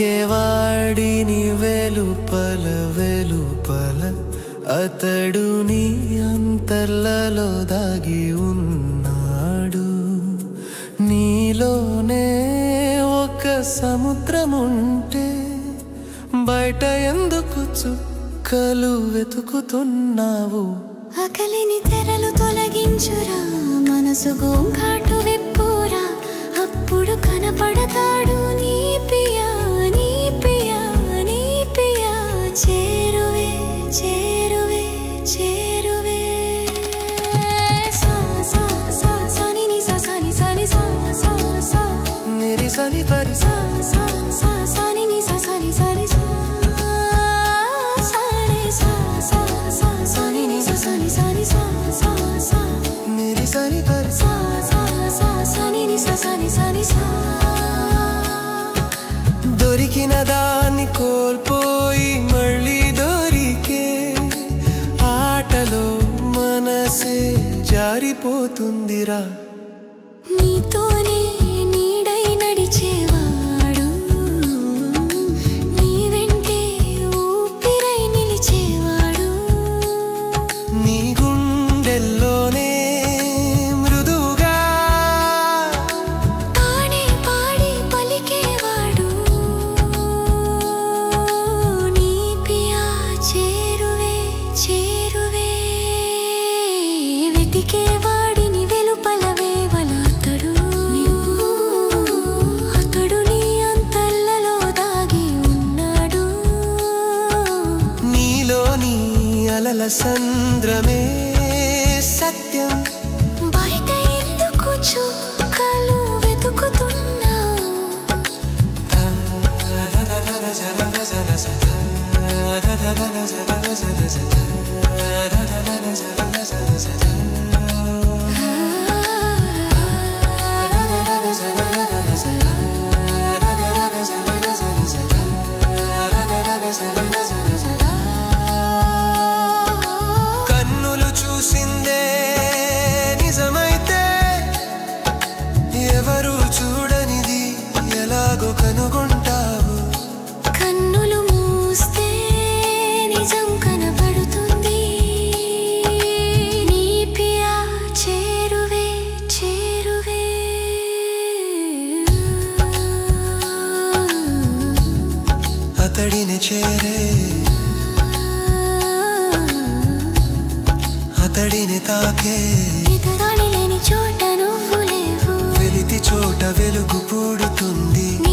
వెతికేవాడిని వెలుపల వెలుపల అతడు నీ అంతర్లలో దాగి ఉన్నాడు. నీలోనే ఒక సముద్రముంటే బయట ఎందుకు చుక్కలు వెతుకుతున్నావు? ఆకలిని తెరలు తొలగించురా, మనసు గోంఘాటు విప్పురా, అప్పుడు కనపడతాడు నీ పియా నీ పియా నీ పియా. చేరువే చేరువే చేరువే సా సా సా సని ని సా సని సని సా సా సా నిరి సని పరి సా సా సా సని ని సా సని సని సా సని సా సా సా సని ని సా సని సని సా సా సా నిరి సని పరి సా సా సా సని ని సా సని సని సా. దొరికిన దాన్ని కోల్పోయి మళ్ళీ దొరికే ఆటలో మనసే జారిపోతుందిరా. నీతోనే నీడై నడిచేవాడు, నీ వెంటే ఊపిరై నిలిచేవాడు, నీ గుండెల్లోనే మృదువుగా పాడే పాడి పలికేవాడు. నీ పియా చేరువే చేరువే వెతికేవాడిని వెలుపల వేవల అతడు అతడు నీ అంతర్లలో దాగి ఉన్నాడు. నీలోని అలల సంద్రమే సత్యం. బయట ఎందుకు చుక్కలు వెతుకుతున్నావు? కన్నులు చూసిందే నిజమైతే ఎవరు చూడనిది ఎలాగో కనుగొంటావు. కన్నులు మూస్తే నిజం కనబడుతుంది. నీ పియా చేరువే చేరువే అతడిని చేరే అతడిని తాకే ఎదురాని లేని చోట నువ్వు లేవు. వెలితి చోట వెలుగు పూడుతుంది. నీ